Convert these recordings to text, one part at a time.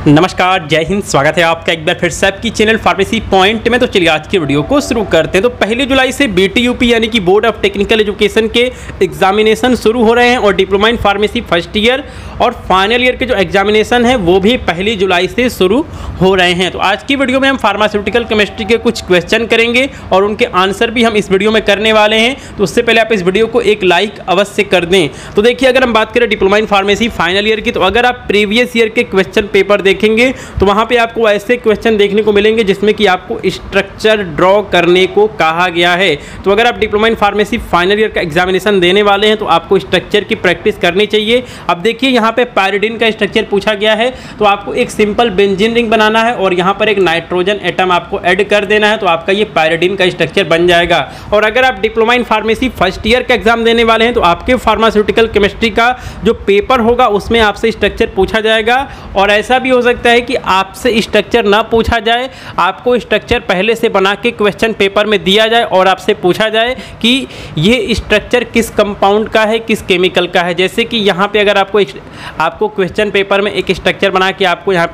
नमस्कार, जय हिंद। स्वागत है आपका एक बार फिर से आपकी चैनल फार्मेसी पॉइंट में। तो चलिए आज की वीडियो को शुरू करते हैं। तो 1 जुलाई से BTUP यानी कि बोर्ड ऑफ टेक्निकल एजुकेशन के एग्जामिनेशन शुरू हो रहे हैं और diploma in pharmacy first year और फाइनल ईयर के जो एग्जामिनेशन है वो भी 1 जुलाई से शुरू हो रहे हैं। तो आज की वीडियो में हम फार्मास्यूटिकल केमिस्ट्री के कुछ क्वेश्चन करेंगे और उनके आंसर भी हम इस वीडियो में करने वाले हैं। तो उससे पहले आप इस वीडियो को एक लाइक अवश्य कर दें। तो देखिए, अगर हम बात करें diploma in pharmacy final year की, तो अगर आप प्रीवियस ईयर के क्वेश्चन पेपर देखेंगे तो वहां पे आपको ऐसे क्वेश्चन देखने को मिलेंगे जिसमें कि आपको स्ट्रक्चर ड्रॉ करने को कहा गया है। तो अगर आप diploma in pharmacy final year का एग्जामिनेशन देने वाले हैं तो आपको स्ट्रक्चर की प्रैक्टिस करनी चाहिए। अब देखिए, यहाँ पे पायरिडीन का स्ट्रक्चर पूछा गया है, तो आपको एक सिंपल बेंजीन रिंग बनाना है और यहाँ पर एक नाइट्रोजन एटम आपको ऐड कर देना है, तो आपका ये पायरिडीन का स्ट्रक्चर बन जाएगा। और अगर आप diploma in pharmacy first year का एग्जाम देने वाले हैं तो आपके फार्मास्यूटिकल केमिस्ट्री का जो पेपर होगा उसमें आपसे स्ट्रक्चर पूछा जाएगा। और ऐसा भी हो सकता है कि आपसे स्ट्रक्चर ना पूछा जाए, आपको स्ट्रक्चर पहले से बना के क्वेश्चन पेपर में दिया जाए और आपसे पूछा जाए कि ये स्ट्रक्चर किस कंपाउंड का है, किस केमिकल का है। जैसे कि यहाँ पे अगर आपको क्वेश्चन पेपर में एक स्ट्रक्चर बना के आपको यहाँ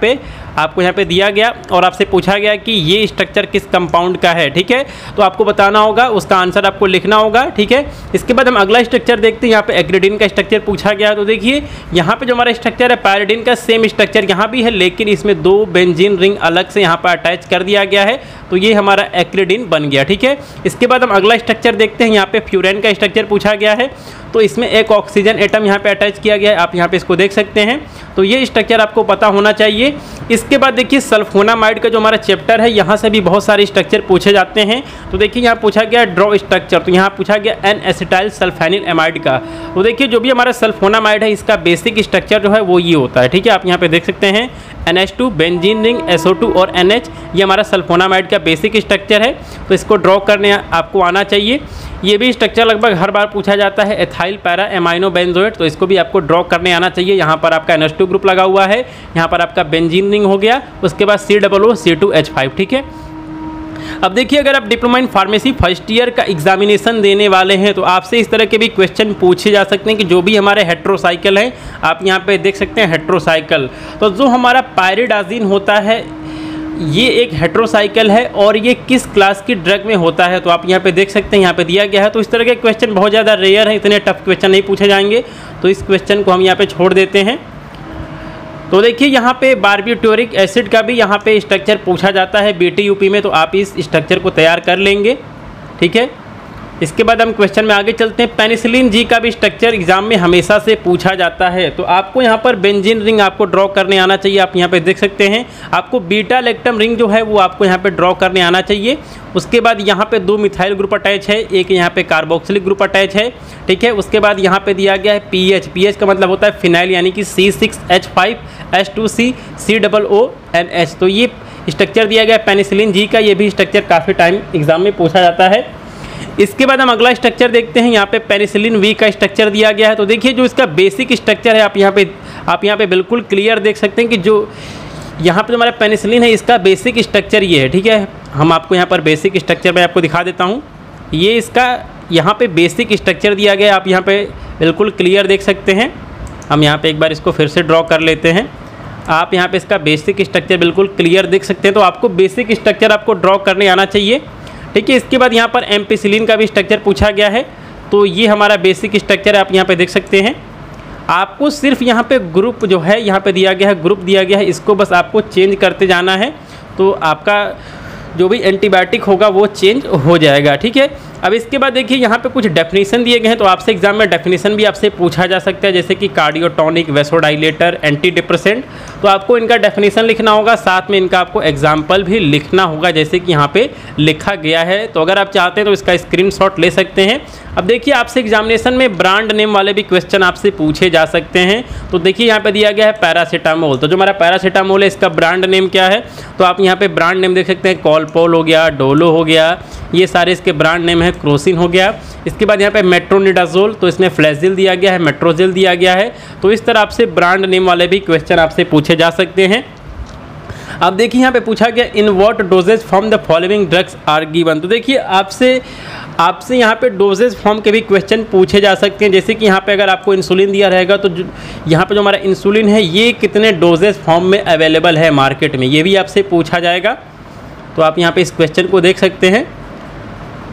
पे दिया गया और आपसे पूछा गया कि ये स्ट्रक्चर किस कंपाउंड का है, ठीक है, तो आपको बताना होगा, उसका आंसर आपको लिखना होगा, ठीक है। इसके बाद हम अगला स्ट्रक्चर देखते हैं। यहाँ पे एक्रिडीन का स्ट्रक्चर पूछा गया, तो देखिए यहाँ पे जो हमारा स्ट्रक्चर है पायरिडीन का सेम स्ट्रक्चर यहाँ भी है, लेकिन इसमें 2 बेंजीन रिंग अलग से यहाँ पर अटैच कर दिया गया है, तो ये हमारा एक्रिडीन बन गया, ठीक है। इसके बाद हम अगला स्ट्रक्चर देखते हैं। यहाँ पे फ्यूरेन का स्ट्रक्चर पूछा गया है, तो इसमें एक ऑक्सीजन एटम यहाँ पे अटैच किया गया है, आप यहाँ पे इसको देख सकते हैं। तो ये स्ट्रक्चर आपको पता होना चाहिए। इसके बाद देखिए सल्फोनामाइड का जो हमारा चैप्टर है, यहाँ से भी बहुत सारे स्ट्रक्चर पूछे जाते हैं। तो देखिए यहाँ पूछा गया ड्रॉ स्ट्रक्चर, तो यहाँ पूछा गया एन एसिटाइल सल्फेनिल एमाइड का। तो देखिए जो भी हमारा सल्फोनामाइड है इसका बेसिक स्ट्रक्चर जो है वो ये होता है, ठीक है। आप यहाँ पे देख सकते हैं NH2 बेंजीन रिंग SO2 और NH, ये हमारा सल्फोनामाइड का बेसिक स्ट्रक्चर है। तो इसको ड्रॉ करने आपको आना चाहिए। ये भी स्ट्रक्चर लगभग हर बार पूछा जाता है, एथाइल पैरा एमाइनो बेंजोएट, तो इसको भी आपको ड्रॉ करने आना चाहिए। यहाँ पर आपका NH2 ग्रुप लगा हुआ है, यहाँ पर आपका बेंजीन रिंग हो गया, उसके बाद COO-C2H5, ठीक है। अब देखिए, अगर आप diploma in pharmacy first year का एग्जामिनेशन देने वाले हैं तो आपसे इस तरह के भी क्वेश्चन पूछे जा सकते हैं कि जो भी हमारे हेट्रोसाइकिल हैं, आप यहाँ पे देख सकते हैं हेट्रोसाइकिल, तो जो हमारा पायरिडाजिन होता है ये एक हेट्रोसाइकिल है और ये किस क्लास की ड्रग में होता है, तो आप यहाँ पे देख सकते हैं, यहाँ पे दिया गया है। तो इस तरह के क्वेश्चन बहुत ज़्यादा रेयर हैं, इतने टफ क्वेश्चन नहीं पूछे जाएंगे, तो इस क्वेश्चन को हम यहाँ पे छोड़ देते हैं। तो देखिए यहाँ पे बारबिटूरिक एसिड का भी यहाँ पे स्ट्रक्चर पूछा जाता है BTUP में, तो आप इस स्ट्रक्चर को तैयार कर लेंगे, ठीक है। इसके बाद हम क्वेश्चन में आगे चलते हैं। पेनिसिलिन जी का भी स्ट्रक्चर एग्जाम में हमेशा से पूछा जाता है, तो आपको यहाँ पर बेंजीन रिंग आपको ड्रॉ करने आना चाहिए। आप यहाँ पे देख सकते हैं, आपको बीटा लैक्टम रिंग जो है वो आपको यहाँ पे ड्रॉ करने आना चाहिए। उसके बाद यहाँ पे 2 मिथाइल ग्रुप अटैच है, एक यहाँ पे कार्बोक्सिलिक ग्रुप अटैच है, ठीक है। उसके बाद यहाँ पे दिया गया है PH का मतलब होता है फिनाइल, यानी कि C6H5H2C COONH, तो ये स्ट्रक्चर दिया गया है पेनिसिलिन जी का। ये भी स्ट्रक्चर काफ़ी टाइम एग्जाम में पूछा जाता है। इसके बाद हम अगला स्ट्रक्चर देखते हैं। यहाँ पे पेनिसिलिन V का स्ट्रक्चर दिया गया है, तो देखिए जो इसका बेसिक स्ट्रक्चर है आप यहाँ पे बिल्कुल क्लियर देख सकते हैं कि जो यहाँ पे हमारा पेनिसिलिन है इसका बेसिक स्ट्रक्चर ये है, ठीक है। हम आपको यहाँ पर बेसिक स्ट्रक्चर मैं आपको दिखा देता हूँ। ये इसका यहाँ पे बेसिक स्ट्रक्चर दिया गया है, आप यहाँ पे बिल्कुल क्लियर देख सकते हैं। हम यहाँ पे एक बार इसको फिर से ड्रॉ कर लेते हैं। आप यहाँ पे इसका बेसिक स्ट्रक्चर बिल्कुल क्लियर देख सकते हैं, तो आपको बेसिक स्ट्रक्चर आपको ड्रॉ करने आना चाहिए, ठीक है। इसके बाद यहाँ पर एम्पिसिलिन का भी स्ट्रक्चर पूछा गया है, तो ये हमारा बेसिक स्ट्रक्चर है, आप यहाँ पे देख सकते हैं। आपको सिर्फ यहाँ पे ग्रुप जो है यहाँ पे दिया गया है, ग्रुप दिया गया है, इसको बस आपको चेंज करते जाना है, तो आपका जो भी एंटीबायोटिक होगा वो चेंज हो जाएगा, ठीक है। अब इसके बाद देखिए यहाँ पे कुछ डेफिनेशन दिए गए हैं, तो आपसे एग्जाम में डेफिनेशन भी आपसे पूछा जा सकता है, जैसे कि कार्डियोटॉनिक, वेसोडाइलेटर, एंटी डिप्रेसेंट, तो आपको इनका डेफिनेशन लिखना होगा, साथ में इनका आपको एग्जाम्पल भी लिखना होगा जैसे कि यहाँ पे लिखा गया है। तो अगर आप चाहते हैं तो इसका स्क्रीनशॉट ले सकते हैं। अब देखिए आपसे एग्जामिनेशन में ब्रांड नेम वाले भी क्वेश्चन आपसे पूछे जा सकते हैं। तो देखिए यहाँ पे दिया गया है पैरासीटामोल, तो जो हमारा पैरासीटामोल है इसका ब्रांड नेम क्या है, तो आप यहाँ पे ब्रांड नेम देख सकते हैं। कॉलपोल हो गया, डोलो हो गया, ये सारे इसके ब्रांड नेम है। क्रोसिन हो गया। इसके बाद यहाँ पे मेट्रोनिडाजोल, तो इसमें फ्लैजिल दिया गया है, मेट्रोजिल दिया गया है। तो इस तरह आपसे ब्रांड नेम वाले भी क्वेश्चन आपसे पूछे जा सकते हैं। अब देखिए यहाँ पे पूछा गया in what doses from the following drugs are given, तो देखिए आपसे आपसे यहाँ पे डोजेज फॉर्म के भी क्वेश्चन पूछे जा सकते हैं, जैसे कि यहाँ पे अगर आपको इंसुलिन दिया रहेगा तो यहाँ पे जो हमारा इंसुलिन है ये कितने डोजेज फॉर्म में अवेलेबल है मार्केट में, ये भी आपसे पूछा जाएगा। तो आप यहाँ पे इस क्वेश्चन को देख सकते हैं।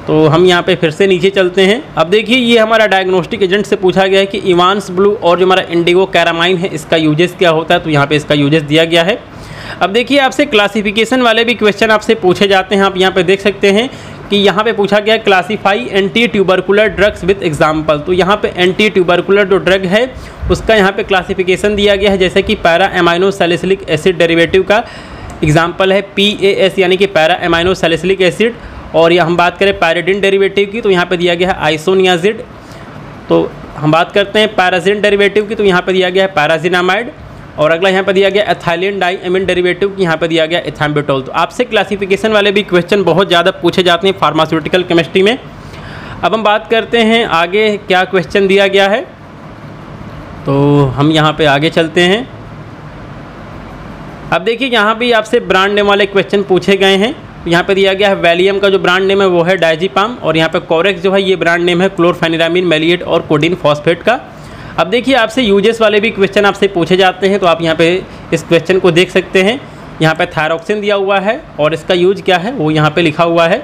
तो हम यहाँ पे फिर से नीचे चलते हैं। अब देखिए ये हमारा डायग्नोस्टिक एजेंट से पूछा गया है कि इवांस ब्लू और जो हमारा इंडिगो कैरामाइन है इसका यूजेस क्या होता है, तो यहाँ पे इसका यूजेस दिया गया है। अब देखिए आपसे क्लासिफिकेशन वाले भी क्वेश्चन आपसे पूछे जाते हैं। आप यहाँ पे देख सकते हैं कि यहाँ पे पूछा गया है classify anti tubercular drugs with example. तो यहाँ पे एंटी ट्यूबरकुलर जो ड्रग है उसका यहाँ पे क्लासिफिकेशन दिया गया है, जैसे कि para amino salicylic acid derivative का एग्जाम्पल है PAS यानी कि पैरा एमाइनो सैलिसिलिक एसिड। और हम बात करें पैराडिन डेरिवेटिव की तो यहाँ पे दिया गया है आइसोनियाजिड। तो हम बात करते हैं पैराजिन डेरिवेटिव की तो यहाँ पे दिया गया है पैराजिनामाइड। और अगला यहाँ पे दिया गया एथाइलिन डाइएमिन डेरिवेटिव की, यहाँ पे दिया गया एथाम्बिटोल। तो आपसे क्लासिफिकेशन वाले भी क्वेश्चन बहुत ज़्यादा पूछे जाते हैं फार्मास्यूटिकल केमिस्ट्री में। अब हम बात करते हैं आगे क्या क्वेश्चन दिया गया है। तो हम यहाँ पे आगे चलते हैं। अब देखिए यहाँ भी आपसे ब्रांड नेम वाले क्वेश्चन पूछे गए हैं। यहाँ पे दिया गया है वैलियम का जो ब्रांड नेम है वो है डायजीपाम, और यहाँ पे कोरेक्स जो है ये ब्रांड नेम है क्लोरफेनिरामिन मेलिएट और कोडिन फॉस्फेट का। अब देखिए आपसे यूजेस वाले भी क्वेश्चन आपसे पूछे जाते हैं। तो आप यहाँ पे इस क्वेश्चन को देख सकते हैं। यहाँ पे थायरॉक्सिन दिया हुआ है और इसका यूज क्या है वो यहाँ पे लिखा हुआ है।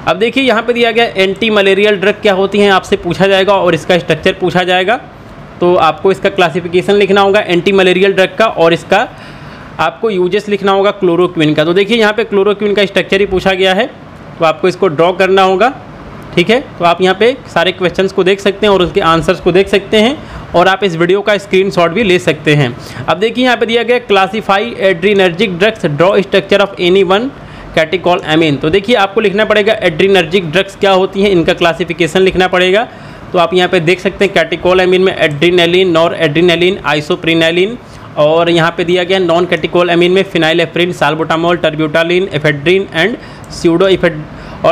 अब देखिए यहाँ पे दिया गया एंटी मलेरियल ड्रग क्या होती हैं आपसे पूछा जाएगा और इसका स्ट्रक्चर पूछा जाएगा। तो आपको इसका क्लासिफिकेशन लिखना होगा एंटी मलेरियल ड्रग का, और इसका आपको यूजेस लिखना होगा क्लोरोक्विन का। तो देखिए यहाँ पे क्लोरोक्विन का स्ट्रक्चर ही पूछा गया है, तो आपको इसको ड्रॉ करना होगा। ठीक है, तो आप यहाँ पे सारे क्वेश्चंस को देख सकते हैं और उसके आंसर्स को देख सकते हैं, और आप इस वीडियो का स्क्रीनशॉट भी ले सकते हैं। अब देखिए यहाँ पे दिया गया classify adrenergic drugs, draw structure of any one catecholamine. तो देखिए आपको लिखना पड़ेगा एड्रीनर्जिक ड्रग्स क्या होती हैं, इनका क्लासिफिकेशन लिखना पड़ेगा। तो आप यहाँ पे देख सकते हैं कैटेकोलएमीन में एड्रीनलिन, नॉर एड्रीनलिन, आइसोप्रिनलिन, और यहाँ पे दिया गया नॉन कैटेकोलएमीन में phenylephrine, salbutamol, terbutaline, ephedrine and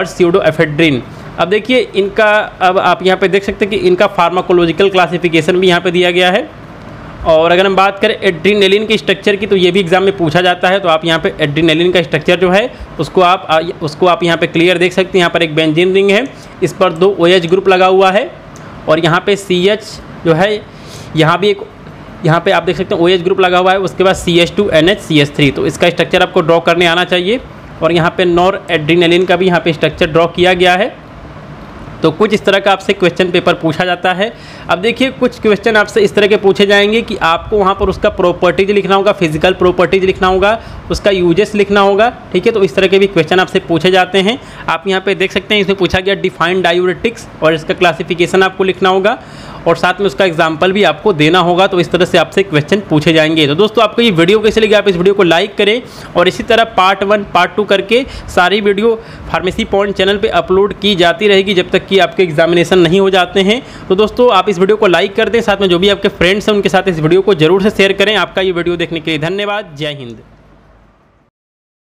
pseudoephedrine. अब देखिए इनका, अब आप यहाँ पे देख सकते हैं कि इनका फार्माकोलॉजिकल क्लासिफिकेशन भी यहाँ पे दिया गया है। और अगर हम बात करें एड्रीनलिन के स्ट्रक्चर की तो ये भी एग्जाम में पूछा जाता है। तो आप यहाँ पे एड्रीनलिन का स्ट्रक्चर जो है उसको आप यहाँ पे क्लियर देख सकते हैं। यहाँ पर एक बेंजीन रिंग है, इस पर 2 OH ग्रुप लगा हुआ है, और यहाँ पे CH जो है यहाँ भी एक, यहाँ पे आप देख सकते हैं OH ग्रुप लगा हुआ है, उसके बाद CH2NH CH3। तो इसका स्ट्रक्चर आपको ड्रॉ करने आना चाहिए। और यहाँ पे नॉर एड्रीनलिन का भी यहाँ पे स्ट्रक्चर ड्रॉ किया गया है। तो कुछ इस तरह का आपसे क्वेश्चन पेपर पूछा जाता है। अब देखिए कुछ क्वेश्चन आपसे इस तरह के पूछे जाएंगे कि आपको वहाँ पर उसका प्रॉपर्टीज लिखना होगा, फिजिकल प्रॉपर्टीज लिखना होगा, उसका यूजेस लिखना होगा। ठीक है, तो इस तरह के भी क्वेश्चन आपसे पूछे जाते हैं। आप यहाँ पे देख सकते हैं इसमें पूछा गया डिफाइन डायूरेटिक्स, और इसका क्लासिफिकेशन आपको लिखना होगा, और साथ में उसका एग्जाम्पल भी आपको देना होगा। तो इस तरह से आपसे क्वेश्चन पूछे जाएंगे। तो दोस्तों आपको ये वीडियो कैसे लगी, आप इस वीडियो को लाइक करें, और इसी तरह पार्ट 1 पार्ट 2 करके सारी वीडियो फार्मेसी पॉइंट चैनल पे अपलोड की जाती रहेगी जब तक कि आपके एग्जामिनेशन नहीं हो जाते हैं। तो दोस्तों आप इस वीडियो को लाइक कर दें, साथ में जो भी आपके फ्रेंड्स हैं उनके साथ इस वीडियो को जरूर से शेयर करें। आपका ये वीडियो देखने के लिए धन्यवाद। जय हिंद।